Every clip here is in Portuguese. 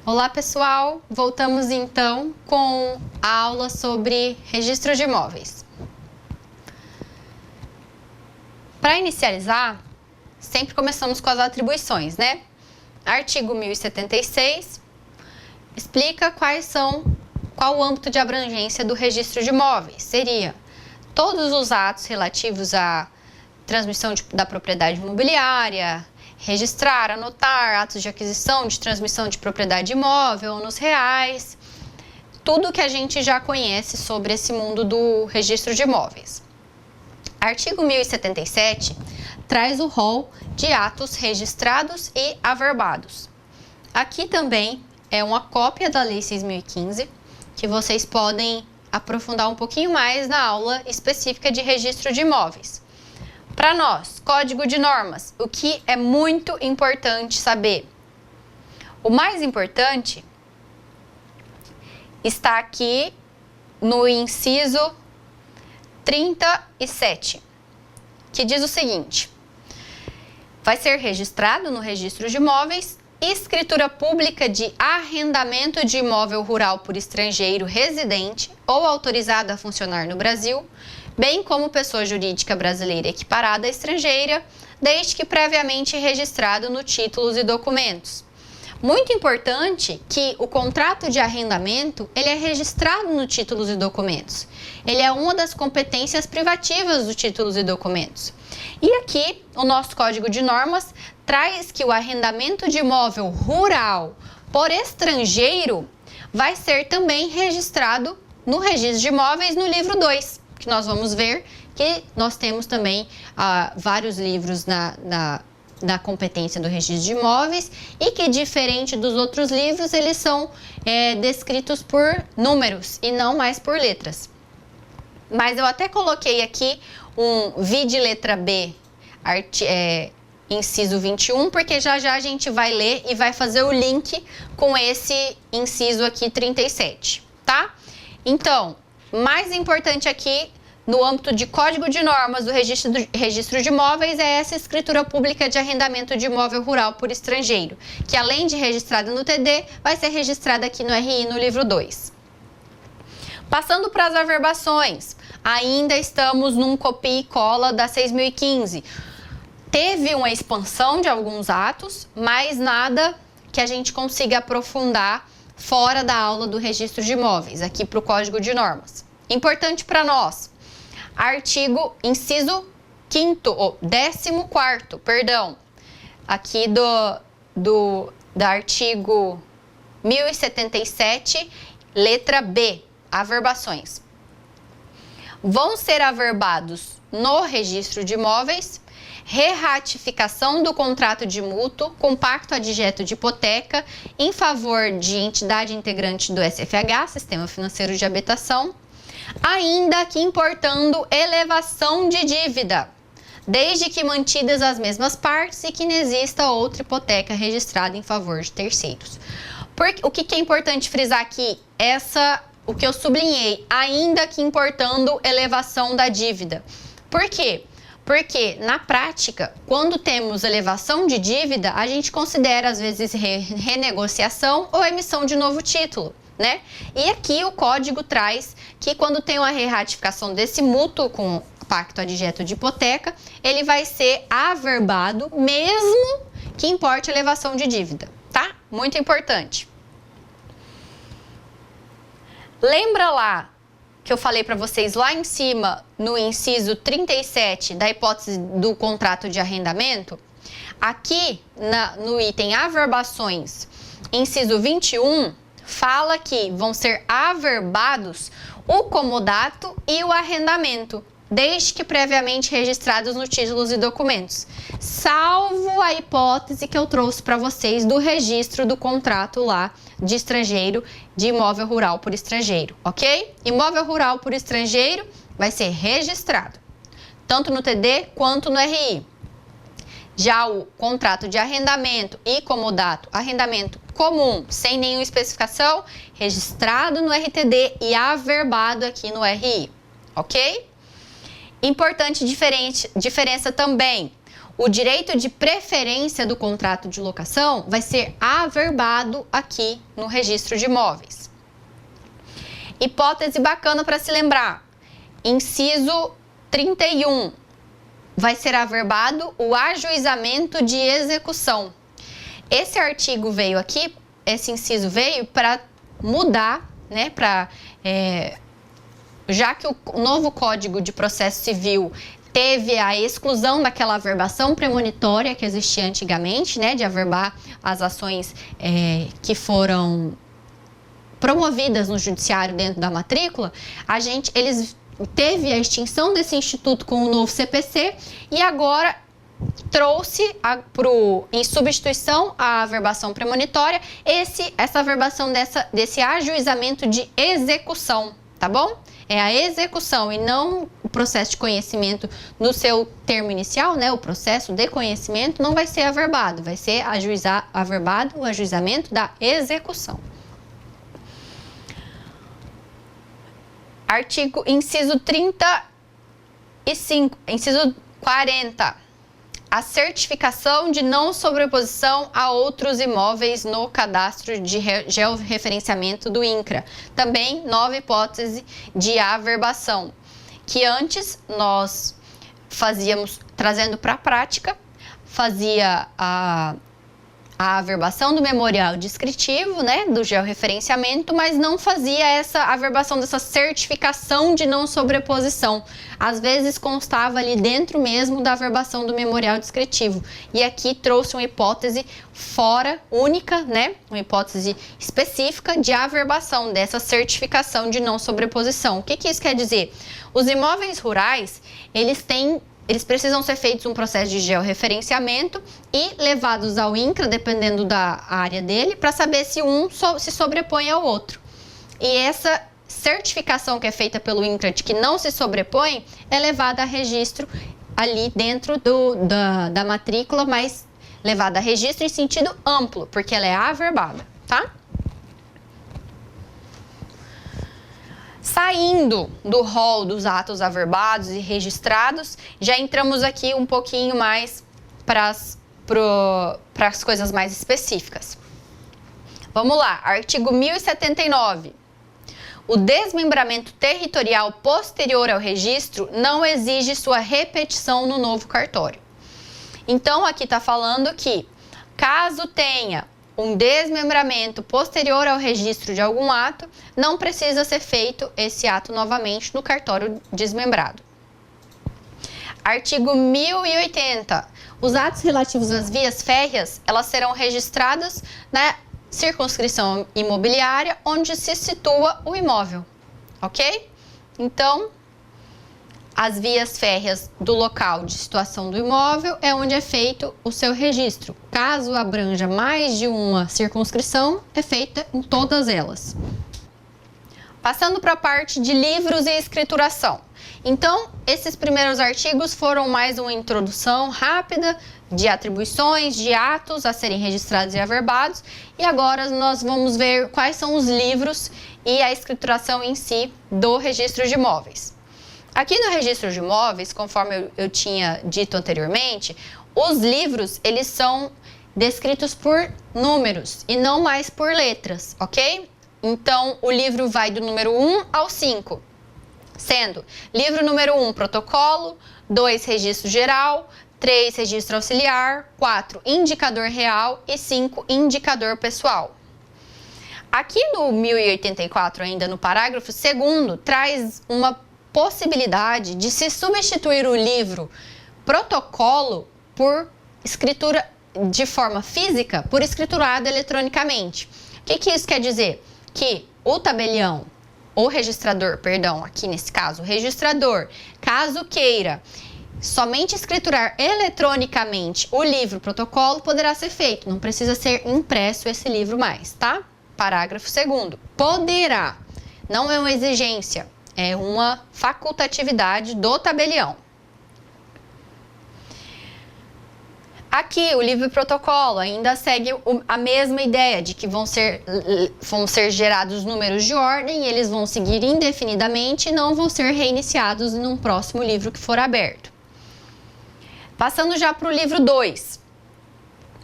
Olá pessoal, voltamos então com a aula sobre registro de imóveis. Para inicializar, sempre começamos com as atribuições, né? Artigo 1076 explica qual o âmbito de abrangência do registro de imóveis. Seria todos os atos relativos à transmissão da propriedade imobiliária, registrar, anotar, atos de aquisição, de transmissão de propriedade imóvel, nos reais, tudo que a gente já conhece sobre esse mundo do registro de imóveis. Artigo 1077 traz o rol de atos registrados e averbados. Aqui também é uma cópia da Lei 6.015, que vocês podem aprofundar um pouquinho mais na aula específica de registro de imóveis. Para nós, Código de Normas, o que é muito importante saber? O mais importante está aqui no inciso 37, que diz o seguinte: vai ser registrado no registro de imóveis escritura pública de arrendamento de imóvel rural por estrangeiro residente ou autorizado a funcionar no Brasil, bem como pessoa jurídica brasileira equiparada à estrangeira, desde que previamente registrado no títulos e documentos. Muito importante que o contrato de arrendamento, ele é registrado no títulos e documentos. Ele é uma das competências privativas dos títulos e documentos. E aqui, o nosso Código de Normas traz que o arrendamento de imóvel rural por estrangeiro vai ser também registrado no registro de imóveis no livro 2, que nós vamos ver que nós temos também vários livros na competência do registro de imóveis e que, diferente dos outros livros, eles são descritos por números e não mais por letras. Mas eu até coloquei aqui um vide letra B, inciso 21, porque já a gente vai ler e vai fazer o link com esse inciso aqui 37, tá? Então, mais importante aqui, no âmbito de Código de Normas do registro de imóveis, é essa escritura pública de arrendamento de imóvel rural por estrangeiro, que além de registrada no TD, vai ser registrada aqui no RI no livro 2. Passando para as averbações, ainda estamos num copia e cola da 6.015. Teve uma expansão de alguns atos, mas nada que a gente consiga aprofundar fora da aula do registro de imóveis, aqui para o Código de Normas. Importante para nós, inciso 14º, perdão, aqui do artigo 1077, letra B, averbações. Vão ser averbados no registro de imóveis reratificação do contrato de mútuo com pacto adjeto de hipoteca em favor de entidade integrante do SFH, Sistema Financeiro de Habitação, ainda que importando elevação de dívida, desde que mantidas as mesmas partes e que não exista outra hipoteca registrada em favor de terceiros. O que é importante frisar aqui? O que eu sublinhei, ainda que importando elevação da dívida. Por quê? Porque, na prática, quando temos elevação de dívida, a gente considera, às vezes, renegociação ou emissão de novo título, né? E aqui o código traz que quando tem uma reratificação desse mútuo com pacto adjeto de hipoteca, ele vai ser averbado, mesmo que importe elevação de dívida, tá? Muito importante. Lembra lá que eu falei para vocês lá em cima, no inciso 37 da hipótese do contrato de arrendamento? Aqui, no item averbações, inciso 21, fala que vão ser averbados o comodato e o arrendamento, desde que previamente registrados nos títulos e documentos, salvo a hipótese que eu trouxe para vocês do registro do contrato lá de estrangeiro, de imóvel rural por estrangeiro, ok? Imóvel rural por estrangeiro vai ser registrado, tanto no TD quanto no RI. Já o contrato de arrendamento e comodato, arrendamento comum, sem nenhuma especificação, registrado no RTD e averbado aqui no RI, ok? Importante diferença também, o direito de preferência do contrato de locação vai ser averbado aqui no registro de imóveis. Hipótese bacana para se lembrar, inciso 31, vai ser averbado o ajuizamento de execução. Esse artigo veio aqui, esse inciso veio para mudar, né, já que o novo Código de Processo Civil teve a exclusão daquela averbação premonitória que existia antigamente, né, de averbar as ações que foram promovidas no judiciário dentro da matrícula, eles teve a extinção desse instituto com o novo CPC e agora trouxe em substituição à averbação premonitória essa averbação desse ajuizamento de execução, tá bom? É a execução e não o processo de conhecimento no seu termo inicial, né? O processo de conhecimento não vai ser averbado, vai ser averbado o ajuizamento da execução. Inciso 35, inciso 40. A certificação de não sobreposição a outros imóveis no cadastro de georreferenciamento do INCRA. Também nova hipótese de averbação, que antes nós fazíamos, trazendo para a prática, fazia a averbação do memorial descritivo, né, do georreferenciamento, mas não fazia essa averbação dessa certificação de não sobreposição. Às vezes constava ali dentro mesmo da averbação do memorial descritivo. E aqui trouxe uma hipótese única, né, uma hipótese específica de averbação dessa certificação de não sobreposição. O que isso quer dizer? Os imóveis rurais, eles precisam ser feitos um processo de georreferenciamento e levados ao INCRA, dependendo da área dele, para saber se um se sobrepõe ao outro. E essa certificação que é feita pelo INCRA de que não se sobrepõe é levada a registro ali dentro da matrícula, mas levada a registro em sentido amplo, porque ela é averbada, tá? Saindo do rol dos atos averbados e registrados, já entramos aqui um pouquinho mais para as coisas mais específicas. Vamos lá, artigo 1079. O desmembramento territorial posterior ao registro não exige sua repetição no novo cartório. Então, aqui está falando que, caso tenha um desmembramento posterior ao registro de algum ato, não precisa ser feito esse ato novamente no cartório desmembrado. Artigo 1080. Os atos relativos às vias férreas, elas serão registradas na circunscrição imobiliária onde se situa o imóvel, ok? Então, as vias férreas do local de situação do imóvel é onde é feito o seu registro. Caso abranja mais de uma circunscrição, é feita em todas elas. Passando para a parte de livros e escrituração. Então, esses primeiros artigos foram mais uma introdução rápida de atribuições, de atos a serem registrados e averbados. E agora nós vamos ver quais são os livros e a escrituração em si do registro de imóveis. Aqui no registro de imóveis, conforme eu tinha dito anteriormente, os livros, eles são descritos por números e não mais por letras, ok? Então, o livro vai do número 1 ao 5, sendo livro número 1, protocolo, 2, registro geral, 3, registro auxiliar, 4, indicador real e 5, indicador pessoal. Aqui no 1084, ainda no parágrafo 2º, traz uma possibilidade de se substituir o livro protocolo por escritura de forma física, por escriturado eletronicamente. O que isso quer dizer? Que o tabelião, ou registrador, perdão, aqui nesse caso, o registrador, caso queira somente escriturar eletronicamente o livro protocolo, poderá ser feito, não precisa ser impresso esse livro mais, tá? Parágrafo 2º. Poderá, não é uma exigência, é uma facultatividade do tabelião. Aqui, o livro protocolo ainda segue a mesma ideia de que vão ser gerados números de ordem, eles vão seguir indefinidamente e não vão ser reiniciados num próximo livro que for aberto. Passando já para o livro 2.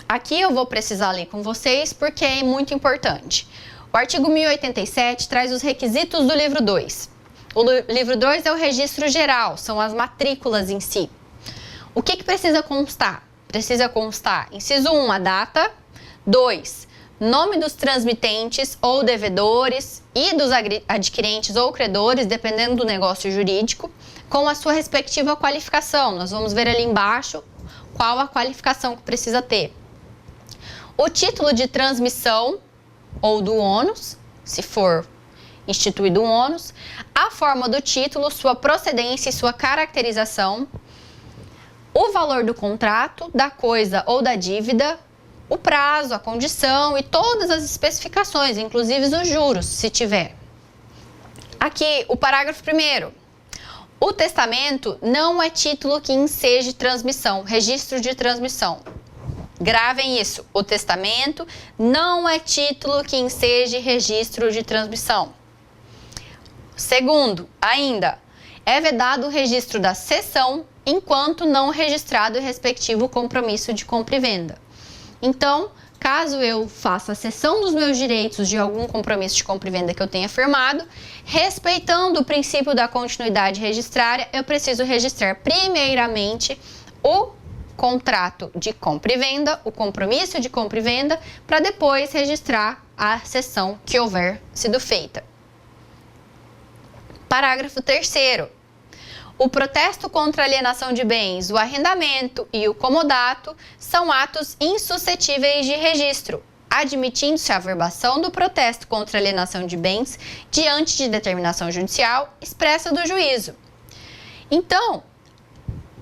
Aqui eu vou precisar ler com vocês porque é muito importante. O artigo 1087 traz os requisitos do livro 2. O livro 2 é o registro geral, são as matrículas em si. O que precisa constar? Precisa constar, inciso 1, a data. 2, nome dos transmitentes ou devedores e dos adquirentes ou credores, dependendo do negócio jurídico, com a sua respectiva qualificação. Nós vamos ver ali embaixo qual a qualificação que precisa ter. O título de transmissão ou do ônus, se for instituído um ônus, a forma do título, sua procedência e sua caracterização, o valor do contrato, da coisa ou da dívida, o prazo, a condição e todas as especificações, inclusive os juros, se tiver. Aqui, o parágrafo 1º. O testamento não é título que enseje transmissão, registro de transmissão. Gravem isso, o testamento não é título que enseje registro de transmissão. Segundo, ainda, é vedado o registro da cessão enquanto não registrado o respectivo compromisso de compra e venda. Então, caso eu faça a cessão dos meus direitos de algum compromisso de compra e venda que eu tenha firmado, respeitando o princípio da continuidade registrária, eu preciso registrar primeiramente o contrato de compra e venda, o compromisso de compra e venda, para depois registrar a cessão que houver sido feita. Parágrafo 3º. O protesto contra a alienação de bens, o arrendamento e o comodato são atos insuscetíveis de registro, admitindo-se a averbação do protesto contra a alienação de bens diante de determinação judicial expressa do juízo. Então,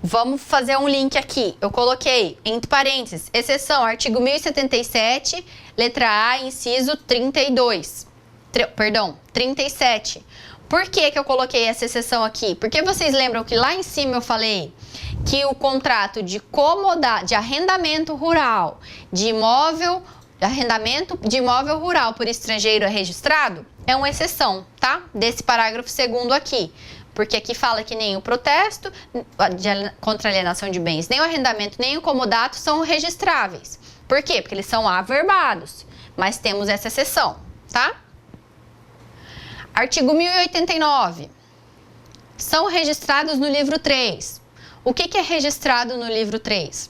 vamos fazer um link aqui. Eu coloquei, entre parênteses, exceção, artigo 1077, letra A, inciso 37. Por que eu coloquei essa exceção aqui? Porque vocês lembram que lá em cima eu falei que o contrato de arrendamento rural de imóvel, rural por estrangeiro é registrado? É uma exceção, tá? Desse parágrafo 2º aqui. Porque aqui fala que nem o protesto contra a alienação de bens, nem o arrendamento, nem o comodato são registráveis. Por quê? Porque eles são averbados. Mas temos essa exceção, tá? Artigo 1089. São registrados no livro 3. O que é registrado no livro 3?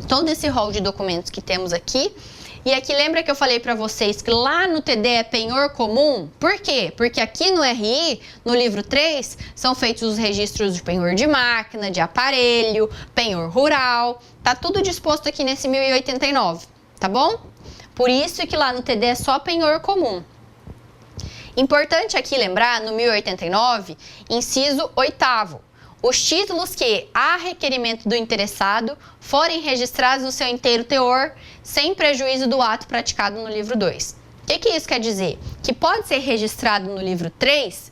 Todo esse rol de documentos que temos aqui. E aqui lembra que eu falei para vocês que lá no TD é penhor comum? Por quê? Porque aqui no RI, no livro 3, são feitos os registros de penhor de máquina, de aparelho, penhor rural. Tá tudo disposto aqui nesse 1089, tá bom? Por isso que lá no TD é só penhor comum. Importante aqui lembrar, no 1089, inciso 8º, os títulos que, a requerimento do interessado, forem registrados no seu inteiro teor, sem prejuízo do ato praticado no livro 2. O que isso quer dizer? Que pode ser registrado no livro 3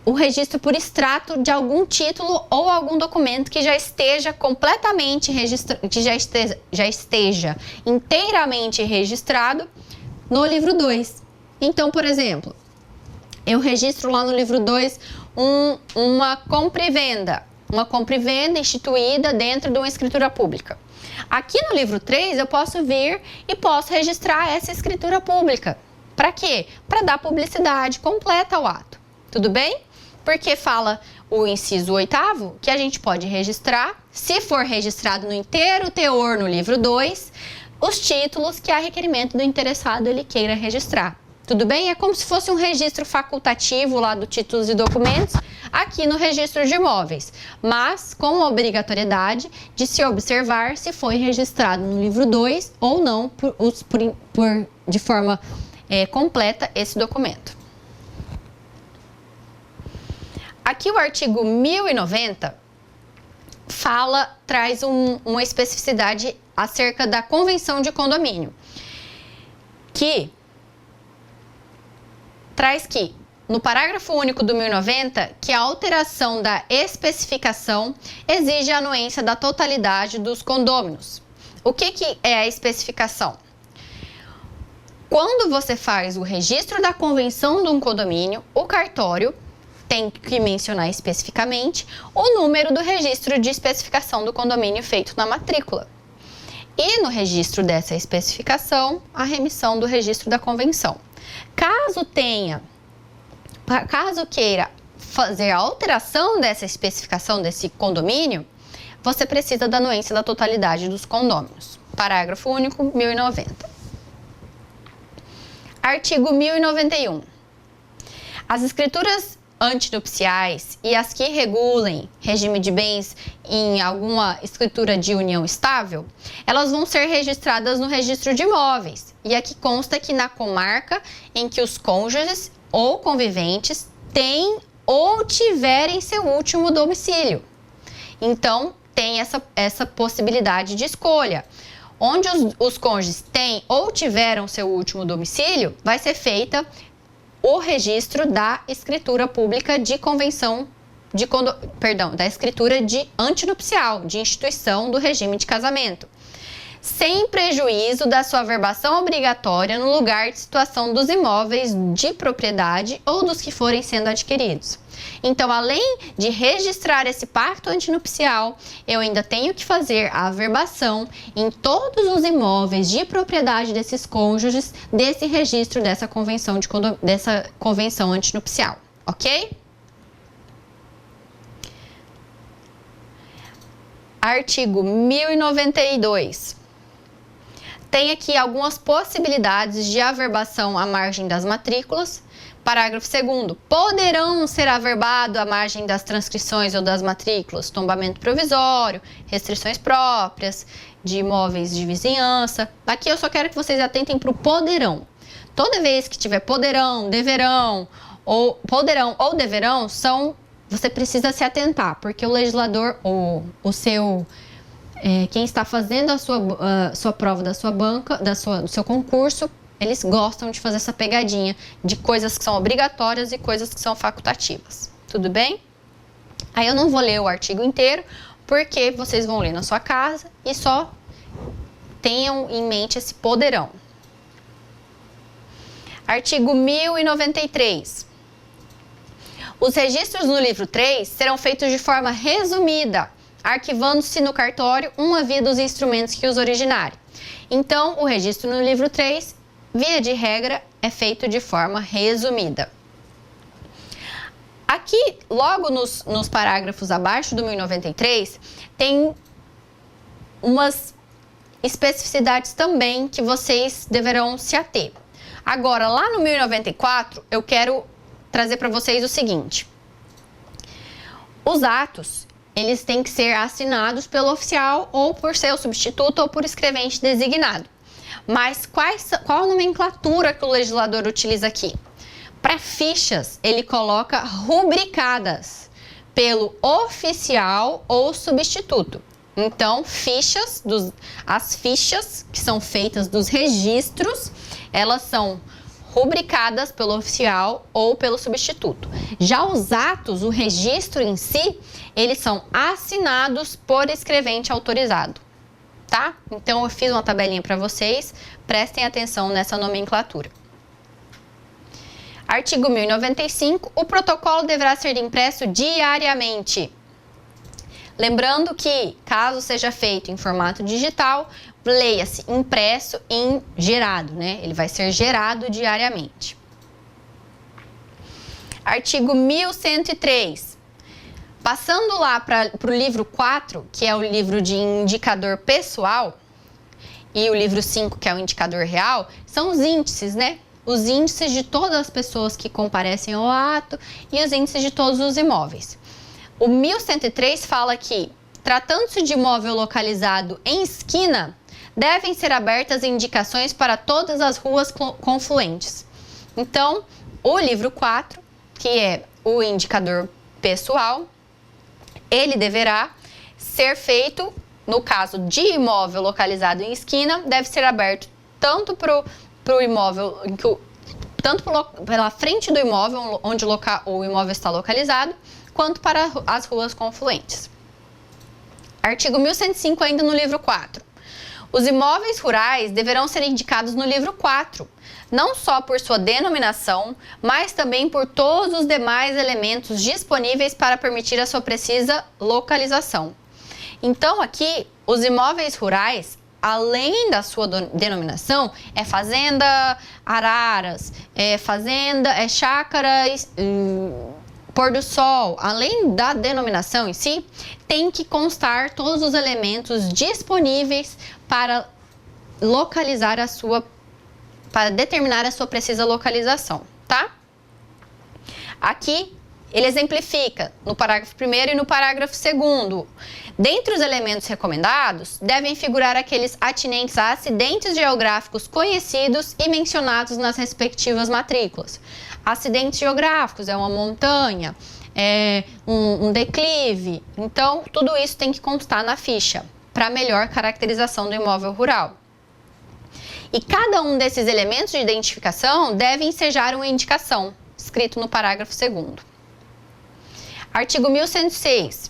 o registro por extrato de algum título ou algum documento que já esteja completamente registrado, que já esteja inteiramente registrado no livro 2. Então, por exemplo, eu registro lá no livro 2 uma compra e venda instituída dentro de uma escritura pública. Aqui no livro 3 eu posso vir e posso registrar essa escritura pública. Para quê? Para dar publicidade completa ao ato. Tudo bem? Porque fala o inciso 8º que a gente pode registrar, se for registrado no inteiro teor no livro 2, os títulos que a requerimento do interessado ele queira registrar. Tudo bem? É como se fosse um registro facultativo lá do títulos e documentos aqui no registro de imóveis, mas com a obrigatoriedade de se observar se foi registrado no livro 2 ou não de forma completa esse documento. Aqui o artigo 1090 traz uma especificidade acerca da convenção de condomínio, que traz que, no parágrafo único do 1090, que a alteração da especificação exige a anuência da totalidade dos condôminos. O que é a especificação? Quando você faz o registro da convenção de um condomínio, o cartório tem que mencionar especificamente o número do registro de especificação do condomínio feito na matrícula. E no registro dessa especificação, a remissão do registro da convenção. Caso queira fazer a alteração dessa especificação desse condomínio, você precisa da anuência da totalidade dos condôminos. Parágrafo único, 1090. Artigo 1091. As escrituras antinupciais e as que regulem regime de bens em alguma escritura de união estável, elas vão ser registradas no registro de imóveis. E aqui consta que na comarca em que os cônjuges ou conviventes têm ou tiverem seu último domicílio. Então, tem essa possibilidade de escolha. Onde os cônjuges têm ou tiveram seu último domicílio, vai ser feita o registro da escritura pública de convenção, da escritura de antinupcial, de instituição do regime de casamento, sem prejuízo da sua averbação obrigatória no lugar de situação dos imóveis de propriedade ou dos que forem sendo adquiridos. Então, além de registrar esse pacto antinupcial, eu ainda tenho que fazer a averbação em todos os imóveis de propriedade desses cônjuges desse registro dessa convenção antinupcial, ok? Artigo 1092. Tem aqui algumas possibilidades de averbação à margem das matrículas. Parágrafo 2º. Poderão ser averbados à margem das transcrições ou das matrículas tombamento provisório, restrições próprias de imóveis de vizinhança. Aqui eu só quero que vocês atentem para o poderão. Toda vez que tiver poderão, deverão ou deverão, você precisa se atentar, porque o legislador ou quem está fazendo a sua prova da sua banca, do seu concurso, eles gostam de fazer essa pegadinha de coisas que são obrigatórias e coisas que são facultativas. Tudo bem? Aí eu não vou ler o artigo inteiro, porque vocês vão ler na sua casa e só tenham em mente esse poderão. Artigo 1093. Os registros no livro 3 serão feitos de forma resumida, arquivando-se no cartório uma via dos instrumentos que os originarem. Então, o registro no livro 3, via de regra, é feito de forma resumida. Aqui, logo nos parágrafos abaixo do 1093, tem umas especificidades também que vocês deverão se ater. Agora, lá no 1094, eu quero trazer para vocês o seguinte. Os atos, eles têm que ser assinados pelo oficial ou por seu substituto ou por escrevente designado. Mas qual a nomenclatura que o legislador utiliza aqui? Para fichas, ele coloca rubricadas pelo oficial ou substituto. Então, as fichas que são feitas dos registros, elas são rubricadas pelo oficial ou pelo substituto. Já os atos, o registro em si, eles são assinados por escrevente autorizado. Tá? Então, eu fiz uma tabelinha para vocês, prestem atenção nessa nomenclatura. Artigo 1095, o protocolo deverá ser impresso diariamente. Lembrando que, caso seja feito em formato digital, leia-se impresso em gerado, né? Ele vai ser gerado diariamente. Artigo 1103. Passando lá para o livro 4, que é o livro de indicador pessoal, e o livro 5, que é o indicador real, são os índices, né? Os índices de todas as pessoas que comparecem ao ato e os índices de todos os imóveis. O 1103 fala que, tratando-se de imóvel localizado em esquina, devem ser abertas indicações para todas as ruas confluentes. Então, o livro 4, que é o indicador pessoal, ele deverá ser feito, no caso de imóvel localizado em esquina, deve ser aberto tanto para o imóvel, tanto pela frente do imóvel, onde o imóvel está localizado, quanto para as ruas confluentes. Artigo 1105, ainda no livro 4. Os imóveis rurais deverão ser indicados no livro 4, não só por sua denominação, mas também por todos os demais elementos disponíveis para permitir a sua precisa localização. Então, aqui, os imóveis rurais, além da sua denominação, é fazenda, araras, é fazenda, é chácara, pôr do sol. Além da denominação em si, tem que constar todos os elementos disponíveis para localizar para determinar a sua precisa localização, tá? Aqui, ele exemplifica no parágrafo 1º e no parágrafo 2º. Dentre os elementos recomendados, devem figurar aqueles atinentes a acidentes geográficos conhecidos e mencionados nas respectivas matrículas. Acidentes geográficos é uma montanha, é um declive. Então, tudo isso tem que constar na ficha, para melhor caracterização do imóvel rural. E cada um desses elementos de identificação deve ensejar uma indicação, escrito no parágrafo 2º. Artigo 1106.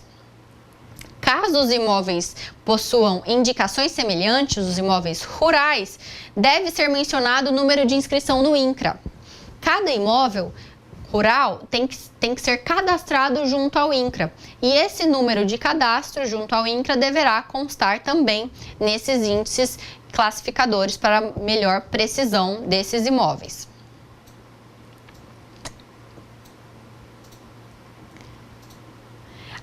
Caso os imóveis possuam indicações semelhantes aos imóveis rurais, deve ser mencionado o número de inscrição no INCRA. Cada imóvel rural tem que ser cadastrado junto ao INCRA. E esse número de cadastro junto ao INCRA deverá constar também nesses índices classificadores para melhor precisão desses imóveis.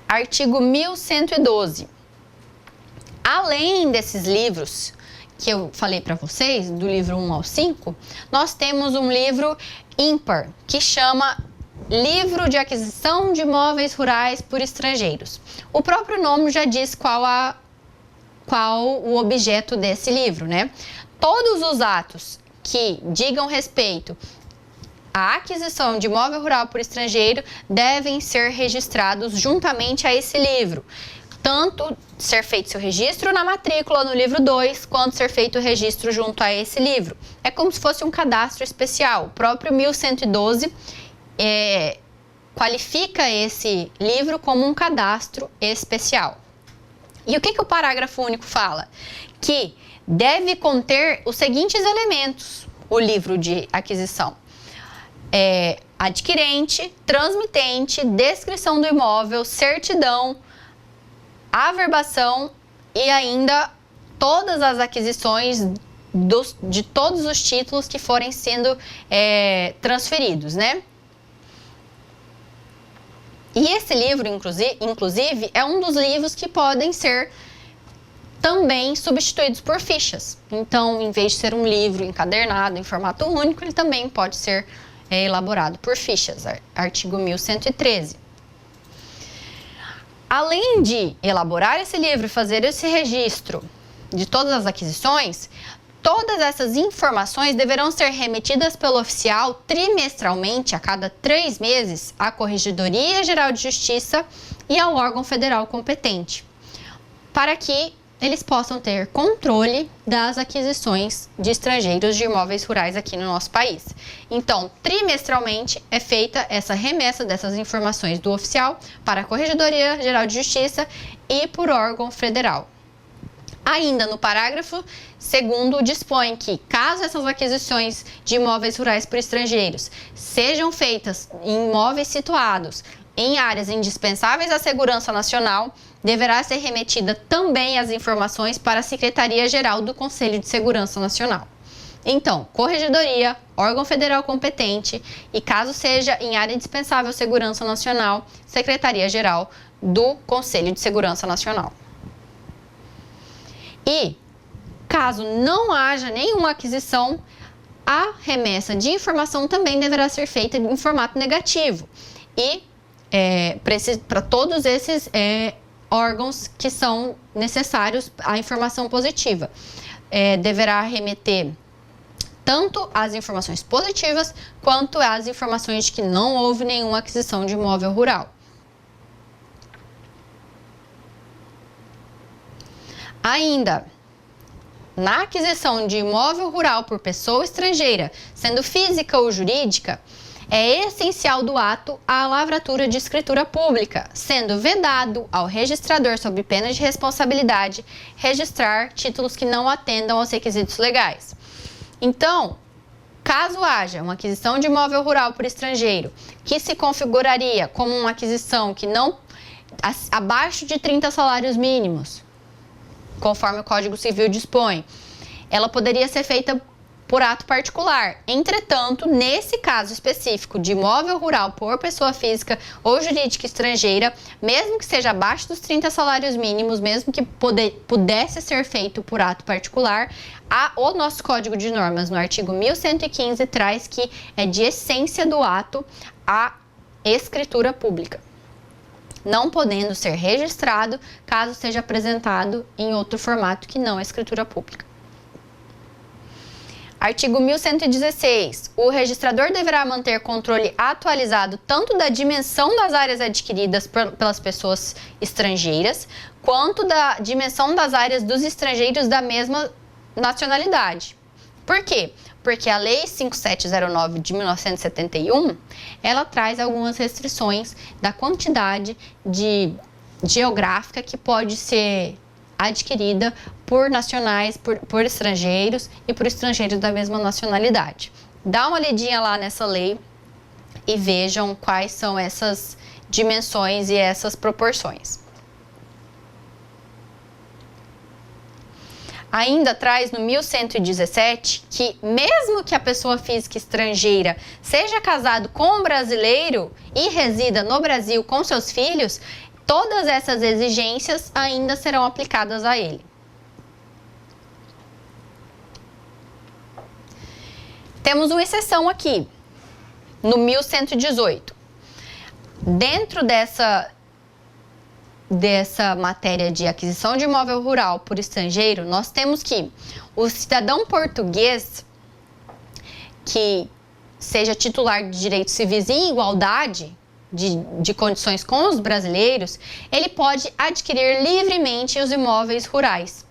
Artigo 1112. Além desses livros que eu falei para vocês, do livro 1 ao 5, nós temos um livro ímpar, que chama Livro de Aquisição de Imóveis Rurais por Estrangeiros. O próprio nome já diz qual o objeto desse livro, né? Todos os atos que digam respeito à aquisição de imóvel rural por estrangeiro devem ser registrados juntamente a esse livro. Tanto ser feito seu registro na matrícula no livro 2, quanto ser feito o registro junto a esse livro. É como se fosse um cadastro especial. O próprio 1112 qualifica esse livro como um cadastro especial. E o que o parágrafo único fala? Que deve conter os seguintes elementos, o livro de aquisição. Adquirente, transmitente, descrição do imóvel, certidão, averbação e ainda todas as aquisições de todos os títulos que forem sendo transferidos, né? E esse livro, inclusive, é um dos livros que podem ser também substituídos por fichas. Então, em vez de ser um livro encadernado em formato único, ele também pode ser elaborado por fichas, artigo 1113. Além de elaborar esse livro e fazer esse registro de todas as aquisições, todas essas informações deverão ser remetidas pelo oficial trimestralmente, a cada 3 meses, à Corregedoria Geral de Justiça e ao órgão federal competente, para que eles possam ter controle das aquisições de estrangeiros de imóveis rurais aqui no nosso país. Então, trimestralmente é feita essa remessa dessas informações do oficial para a Corregedoria Geral de Justiça e por órgão federal. Ainda no parágrafo 2º, dispõe que, caso essas aquisições de imóveis rurais por estrangeiros sejam feitas em imóveis situados em áreas indispensáveis à segurança nacional, deverá ser remetida também as informações para a Secretaria-Geral do Conselho de Segurança Nacional. Então, Corregedoria, órgão federal competente e, caso seja em área indispensável à segurança nacional, Secretaria-Geral do Conselho de Segurança Nacional. E, caso não haja nenhuma aquisição, a remessa de informação também deverá ser feita em formato negativo. E, para todos esses órgãos que são necessários à informação positiva, deverá remeter tanto as informações positivas quanto as informações de que não houve nenhuma aquisição de imóvel rural. Ainda, na aquisição de imóvel rural por pessoa estrangeira, sendo física ou jurídica, é essencial do ato a lavratura de escritura pública, sendo vedado ao registrador, sob pena de responsabilidade, registrar títulos que não atendam aos requisitos legais. Então, caso haja uma aquisição de imóvel rural por estrangeiro, que se configuraria como uma aquisição que não abaixo de 30 salários mínimos, conforme o Código Civil dispõe, ela poderia ser feita por ato particular. Entretanto, nesse caso específico de imóvel rural por pessoa física ou jurídica estrangeira, mesmo que seja abaixo dos 30 salários mínimos, mesmo que pudesse ser feito por ato particular, o nosso Código de Normas, no artigo 1115, traz que é de essência do ato a escritura pública, não podendo ser registrado caso seja apresentado em outro formato que não a escritura pública. Artigo 1116. O registrador deverá manter controle atualizado tanto da dimensão das áreas adquiridas pelas pessoas estrangeiras, quanto da dimensão das áreas dos estrangeiros da mesma nacionalidade. Por quê? Porque a Lei 5709 de 1971, ela traz algumas restrições da quantidade geográfica que pode ser adquirida por nacionais, por estrangeiros e por estrangeiros da mesma nacionalidade. Dá uma olhadinha lá nessa lei e vejam quais são essas dimensões e essas proporções. Ainda traz no 1117 que mesmo que a pessoa física estrangeira seja casado com um brasileiro e resida no Brasil com seus filhos, todas essas exigências ainda serão aplicadas a ele. Temos uma exceção aqui, no 1118. Dentro dessa matéria de aquisição de imóvel rural por estrangeiro, nós temos que o cidadão português que seja titular de direitos civis em igualdade de condições com os brasileiros, ele pode adquirir livremente os imóveis rurais,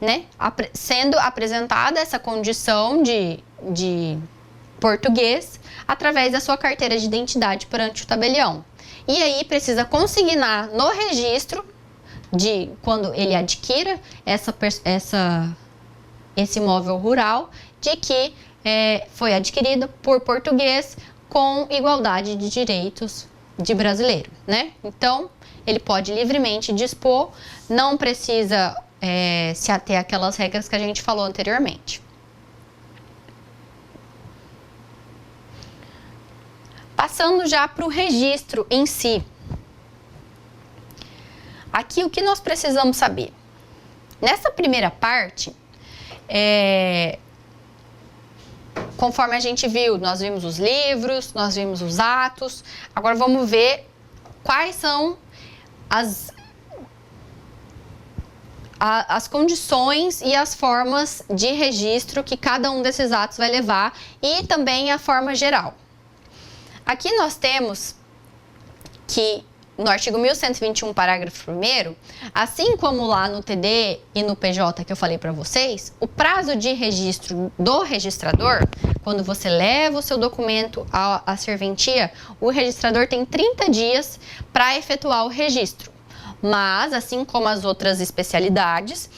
né? Sendo apresentada essa condição de português através da sua carteira de identidade perante o tabelião. E aí precisa consignar no registro de quando ele adquira esse imóvel rural de que foi adquirido por português com igualdade de direitos de brasileiro, né? Então, ele pode livremente dispor, não precisa se ater àquelas regras que a gente falou anteriormente. Passando já para o registro em si. Aqui, o que nós precisamos saber? Nessa primeira parte, conforme a gente viu, nós vimos os livros, nós vimos os atos. Agora vamos ver quais são as condições e as formas de registro que cada um desses atos vai levar e também a forma geral. Aqui nós temos que no artigo 1121, parágrafo 1º, assim como lá no TD e no PJ que eu falei para vocês, o prazo de registro do registrador, quando você leva o seu documento à serventia, o registrador tem 30 dias para efetuar o registro. Mas, assim como as outras especialidades,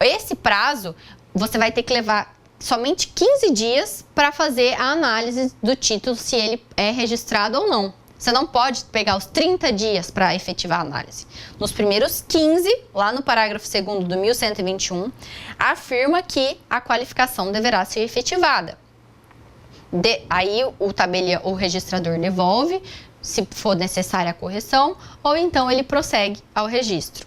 esse prazo você vai ter que levar somente 15 dias para fazer a análise do título, se ele é registrado ou não. Você não pode pegar os 30 dias para efetivar a análise. Nos primeiros 15, lá no parágrafo 2º do 1121, afirma que a qualificação deverá ser efetivada. Aí o registrador devolve, se for necessária a correção, ou então ele prossegue ao registro.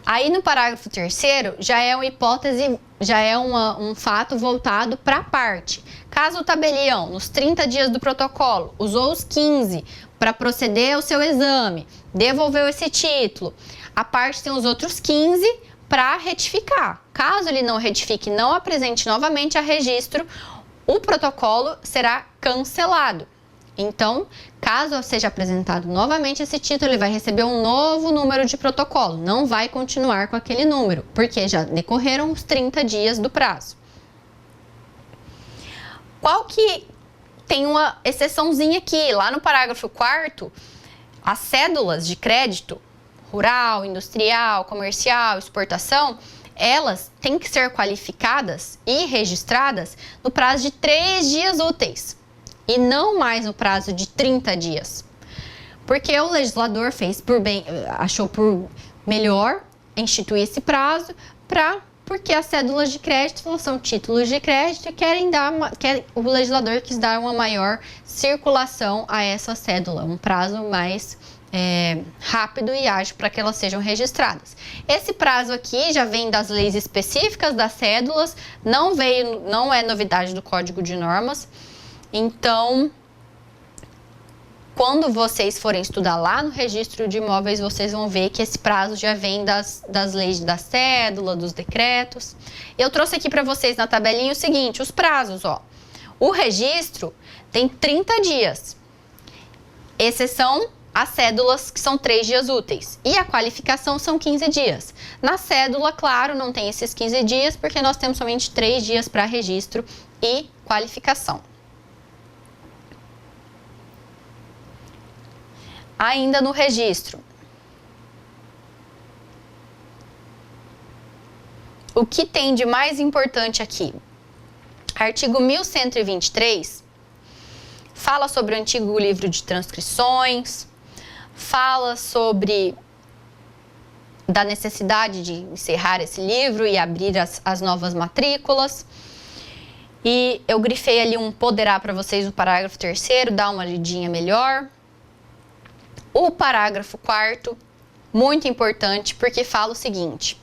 Aí no parágrafo 3º, já é uma hipótese, já é um fato voltado para a parte. Caso o tabelião, nos 30 dias do protocolo, usou os 15 para proceder ao seu exame, devolveu esse título, a parte tem os outros 15 para retificar. Caso ele não retifique e não apresente novamente a registro, o protocolo será cancelado. Então, caso seja apresentado novamente esse título, ele vai receber um novo número de protocolo, não vai continuar com aquele número, porque já decorreram os 30 dias do prazo. Qual que tem uma exceçãozinha aqui, lá no parágrafo 4º, as cédulas de crédito rural, industrial, comercial, exportação, elas têm que ser qualificadas e registradas no prazo de 3 dias úteis e não mais no prazo de 30 dias. Porque o legislador achou por melhor instituir esse prazo porque as cédulas de crédito são títulos de crédito e o legislador quis dar uma maior circulação a essa cédula, um prazo mais rápido e ágil para que elas sejam registradas. Esse prazo aqui já vem das leis específicas das cédulas, não é novidade do Código de Normas. Então, quando vocês forem estudar lá no registro de imóveis, vocês vão ver que esse prazo já vem das leis da cédula, dos decretos. Eu trouxe aqui para vocês na tabelinha o seguinte, os prazos, ó. O registro tem 30 dias, exceção as cédulas que são 3 dias úteis e a qualificação são 15 dias. Na cédula, claro, não tem esses 15 dias porque nós temos somente 3 dias para registro e qualificação. Ainda no registro, o que tem de mais importante aqui? Artigo 1123 fala sobre o antigo livro de transcrições, fala da necessidade de encerrar esse livro e abrir as novas matrículas. E eu grifei ali um poderá para vocês no parágrafo 3º, dá uma lidinha melhor. O parágrafo 4º, muito importante, porque fala o seguinte: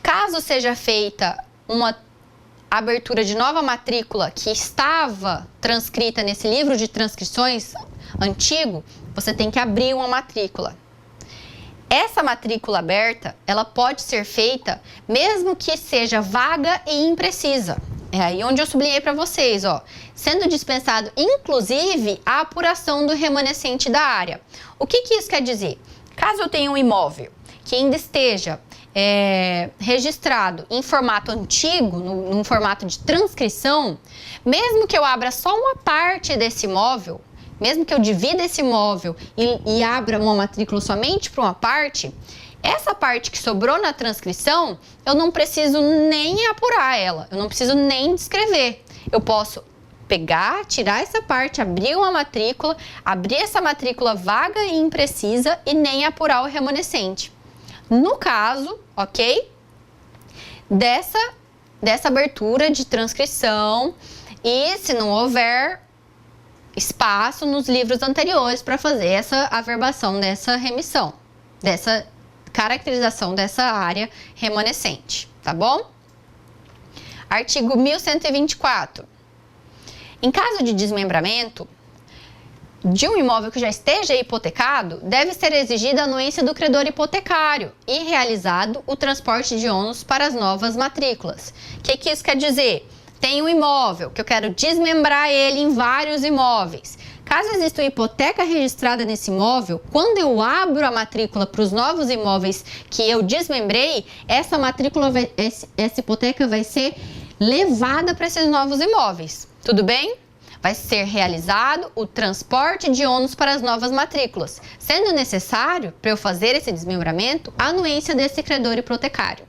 caso seja feita uma abertura de nova matrícula que estava transcrita nesse livro de transcrições antigo, você tem que abrir uma matrícula. Essa matrícula aberta, ela pode ser feita mesmo que seja vaga e imprecisa. É aí onde eu sublinhei para vocês, ó, sendo dispensado inclusive a apuração do remanescente da área. O que isso quer dizer? Caso eu tenha um imóvel que ainda esteja registrado em formato antigo, num formato de transcrição, mesmo que eu abra só uma parte desse imóvel, mesmo que eu divida esse imóvel e abra uma matrícula somente para uma parte, essa parte que sobrou na transcrição, eu não preciso nem apurar ela, eu não preciso nem descrever. Eu posso pegar, tirar essa parte, abrir uma matrícula, abrir essa matrícula vaga e imprecisa e nem apurar o remanescente. No caso, ok, dessa abertura de transcrição e se não houver espaço nos livros anteriores para fazer essa averbação dessa remissão, dessa caracterização dessa área remanescente, tá bom? Artigo 1124. Em caso de desmembramento de um imóvel que já esteja hipotecado, deve ser exigida a anuência do credor hipotecário e realizado o transporte de ônus para as novas matrículas. O que isso quer dizer? Tem um imóvel que eu quero desmembrar ele em vários imóveis. Caso exista uma hipoteca registrada nesse imóvel, quando eu abro a matrícula para os novos imóveis que eu desmembrei, essa matrícula, essa hipoteca vai ser levada para esses novos imóveis. Tudo bem? Vai ser realizado o transporte de ônus para as novas matrículas, sendo necessário, para eu fazer esse desmembramento, a anuência desse credor hipotecário.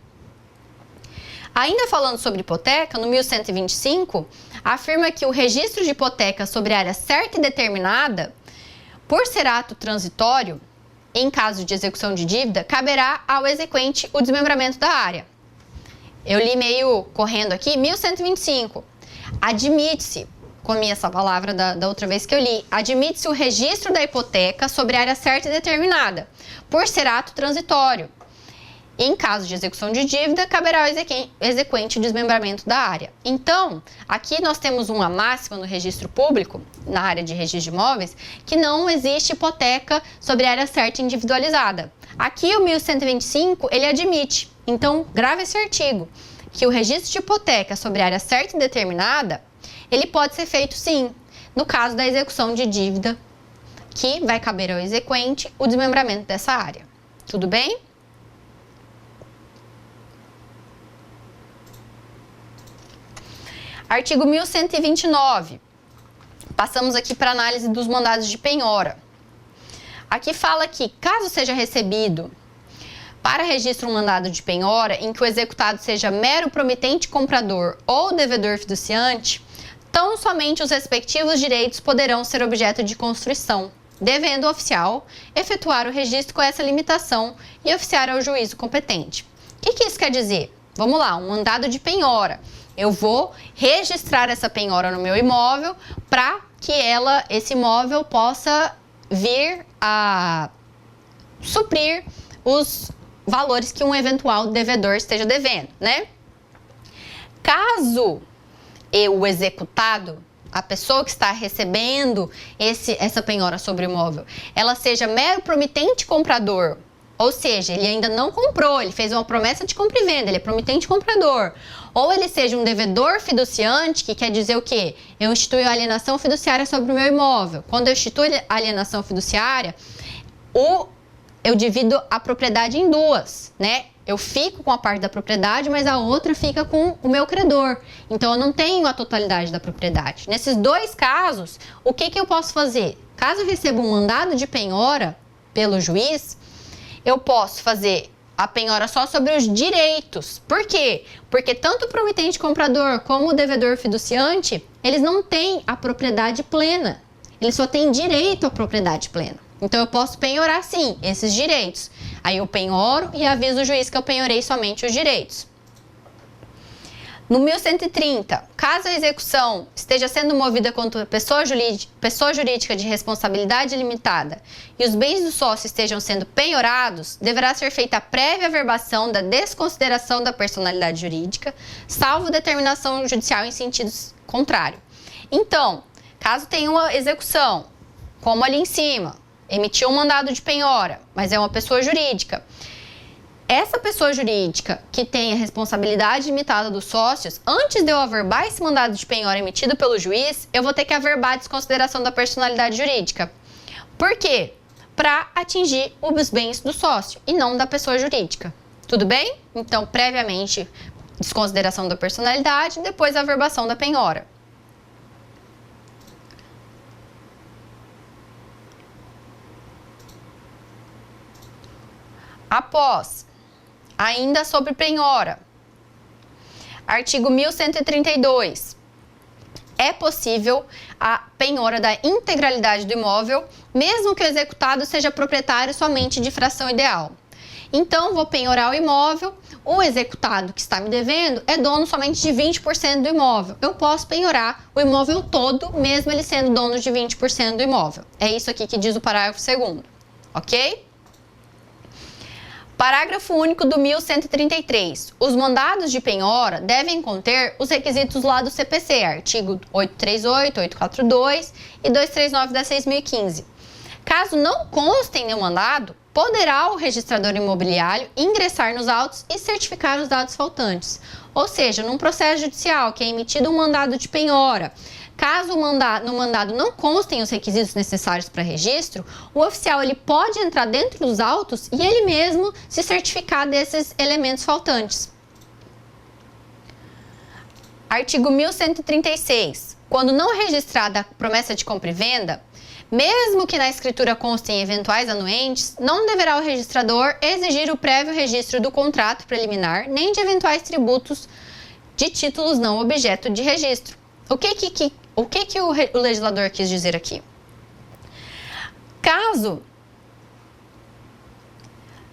Ainda falando sobre hipoteca, no 1125, afirma que o registro de hipoteca sobre área certa e determinada, por ser ato transitório, em caso de execução de dívida, caberá ao exequente o desmembramento da área. Eu li meio correndo aqui, 1125. Admite-se, comi essa palavra da outra vez que eu li, admite-se o registro da hipoteca sobre área certa e determinada, por ser ato transitório. Em caso de execução de dívida, caberá ao exequente o desmembramento da área. Então, aqui nós temos uma máxima no registro público, na área de registro de imóveis, que não existe hipoteca sobre área certa e individualizada. Aqui o 1125, ele admite. Então, grave esse artigo, que o registro de hipoteca sobre área certa e determinada, ele pode ser feito sim, no caso da execução de dívida, que vai caber ao exequente o desmembramento dessa área. Tudo bem? Artigo 1129. Passamos aqui para análise dos mandados de penhora. Aqui fala que, caso seja recebido para registro um mandado de penhora em que o executado seja mero promitente comprador ou devedor fiduciante, tão somente os respectivos direitos poderão ser objeto de construção, devendo o oficial efetuar o registro com essa limitação e oficiar ao juízo competente. O que isso quer dizer? Vamos lá, um mandado de penhora. Eu vou registrar essa penhora no meu imóvel para que esse imóvel possa vir a suprir os valores que um eventual devedor esteja devendo, né? Caso o executado, a pessoa que está recebendo essa penhora sobre o imóvel, ela seja mero promitente comprador, ou seja, ele ainda não comprou, ele fez uma promessa de compra e venda, ele é promitente comprador, ou ele seja um devedor fiduciante, que quer dizer o quê? Eu instituo alienação fiduciária sobre o meu imóvel. Quando eu instituo alienação fiduciária, eu divido a propriedade em duas, né? Eu fico com a parte da propriedade, mas a outra fica com o meu credor. Então, eu não tenho a totalidade da propriedade. Nesses dois casos, o que eu posso fazer? Caso eu receba um mandado de penhora pelo juiz, eu posso fazer a penhora só sobre os direitos. Por quê? Porque tanto o promitente comprador como o devedor fiduciante, eles não têm a propriedade plena. Eles só têm direito à propriedade plena. Então, eu posso penhorar, sim, esses direitos. Aí, eu penhoro e aviso o juiz que eu penhorei somente os direitos. No 1130, caso a execução esteja sendo movida contra pessoa jurídica de responsabilidade limitada e os bens do sócio estejam sendo penhorados, deverá ser feita a prévia averbação da desconsideração da personalidade jurídica, salvo determinação judicial em sentido contrário. Então, caso tenha uma execução, como ali em cima, emitiu um mandado de penhora, mas é uma pessoa jurídica. Essa pessoa jurídica que tem a responsabilidade limitada dos sócios, antes de eu averbar esse mandado de penhora emitido pelo juiz, eu vou ter que averbar a desconsideração da personalidade jurídica. Por quê? Para atingir os bens do sócio e não da pessoa jurídica. Tudo bem? Então, previamente, desconsideração da personalidade, depois a averbação da penhora. Após, ainda sobre penhora, artigo 1132, é possível a penhora da integralidade do imóvel, mesmo que o executado seja proprietário somente de fração ideal. Então, vou penhorar o imóvel, o executado que está me devendo é dono somente de 20% do imóvel. Eu posso penhorar o imóvel todo, mesmo ele sendo dono de 20% do imóvel. É isso aqui que diz o parágrafo 2º, ok? Parágrafo único do 1133. Os mandados de penhora devem conter os requisitos lá do CPC, artigo 838, 842 e 239 da 6.015. Caso não constem no mandado, poderá o registrador imobiliário ingressar nos autos e certificar os dados faltantes. Ou seja, num processo judicial que é emitido um mandado de penhora, caso no mandado não constem os requisitos necessários para registro, o oficial ele pode entrar dentro dos autos e ele mesmo se certificar desses elementos faltantes. Artigo 1136. Quando não registrada a promessa de compra e venda, mesmo que na escritura constem eventuais anuentes, não deverá o registrador exigir o prévio registro do contrato preliminar nem de eventuais tributos de títulos não objeto de registro. O que o legislador quis dizer aqui? Caso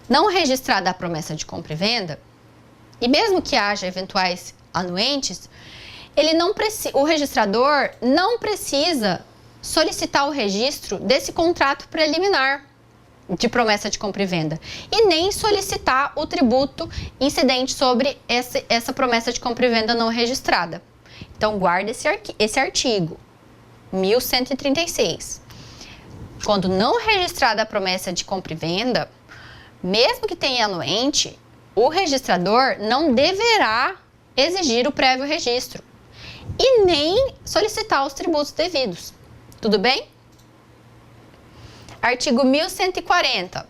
não registrada a promessa de compra e venda, e mesmo que haja eventuais anuentes, o registrador não precisa solicitar o registro desse contrato preliminar de promessa de compra e venda e nem solicitar o tributo incidente sobre essa promessa de compra e venda não registrada. Então, guarda esse artigo, 1136. Quando não registrada a promessa de compra e venda, mesmo que tenha anuente, o registrador não deverá exigir o prévio registro e nem solicitar os tributos devidos. Tudo bem? Artigo 1140.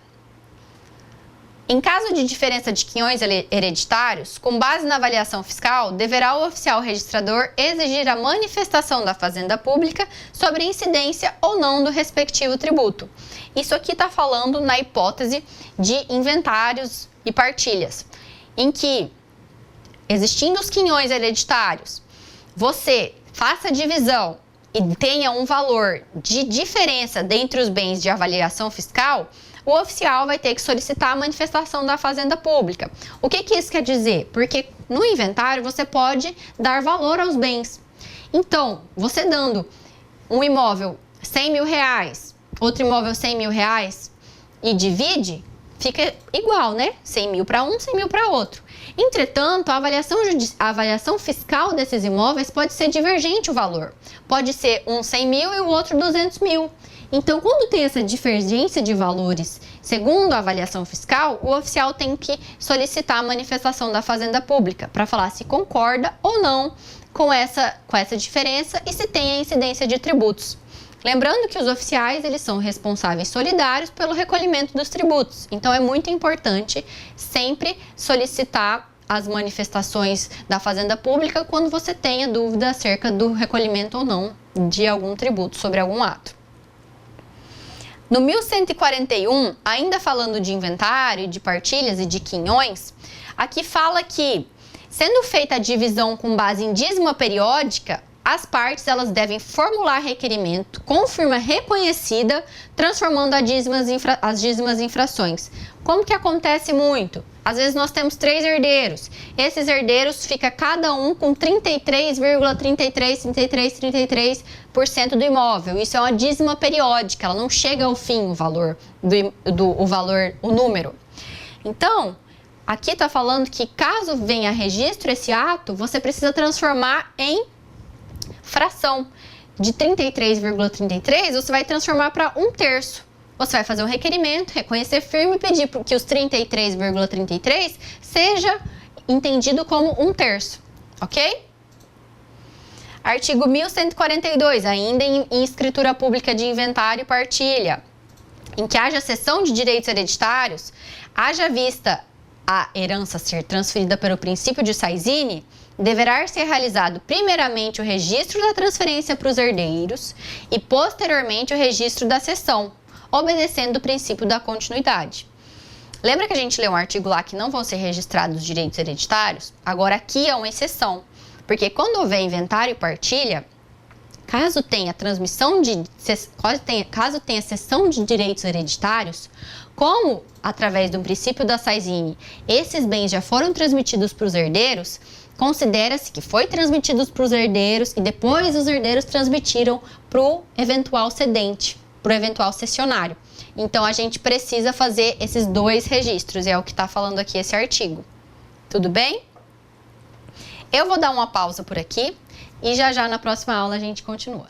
Em caso de diferença de quinhões hereditários, com base na avaliação fiscal, deverá o oficial registrador exigir a manifestação da Fazenda Pública sobre a incidência ou não do respectivo tributo. Isso aqui está falando na hipótese de inventários e partilhas, em que, existindo os quinhões hereditários, você faça a divisão e tenha um valor de diferença dentre os bens de avaliação fiscal, o oficial vai ter que solicitar a manifestação da Fazenda Pública. O que isso quer dizer? Porque no inventário você pode dar valor aos bens. Então, você dando um imóvel 100 mil reais, outro imóvel 100 mil reais e divide, fica igual, né? 100 mil para um, 100 mil para outro. Entretanto, a avaliação fiscal desses imóveis pode ser divergente o valor. Pode ser um 100 mil e o outro 200 mil. Então, quando tem essa divergência de valores, segundo a avaliação fiscal, o oficial tem que solicitar a manifestação da Fazenda Pública para falar se concorda ou não com essa diferença e se tem a incidência de tributos. Lembrando que os oficiais, eles são responsáveis solidários pelo recolhimento dos tributos. Então, é muito importante sempre solicitar as manifestações da Fazenda Pública quando você tenha dúvida acerca do recolhimento ou não de algum tributo sobre algum ato. No 1141, ainda falando de inventário, de partilhas e de quinhões, aqui fala que, sendo feita a divisão com base em dízima periódica, as partes elas devem formular requerimento com firma reconhecida, transformando as dízimas em frações. Como que acontece muito? Às vezes nós temos 3 herdeiros. Esses herdeiros fica cada um com 33% do imóvel. Isso é uma dízima periódica, ela não chega ao fim o valor, o número. Então, aqui está falando que caso venha a registro esse ato, você precisa transformar em fração. De 33,33, você vai transformar para 1/3. Você vai fazer um requerimento, reconhecer firme e pedir que os 33,33 seja entendido como 1/3, ok? Artigo 1142, ainda em escritura pública de inventário e partilha, em que haja cessão de direitos hereditários, haja vista a herança ser transferida pelo princípio de Saizine, deverá ser realizado primeiramente o registro da transferência para os herdeiros e posteriormente o registro da cessão, obedecendo o princípio da continuidade. Lembra que a gente leu um artigo lá que não vão ser registrados os direitos hereditários? Agora aqui é uma exceção, porque quando houver inventário e partilha, caso tenha cessão de direitos hereditários, como através do princípio da Saizine, esses bens já foram transmitidos para os herdeiros, considera-se que foi transmitidos para os herdeiros e depois os herdeiros transmitiram para o eventual cedente, para o eventual cessionário. Então, a gente precisa fazer esses 2 registros, é o que está falando aqui esse artigo. Tudo bem? Eu vou dar uma pausa por aqui e já na próxima aula a gente continua.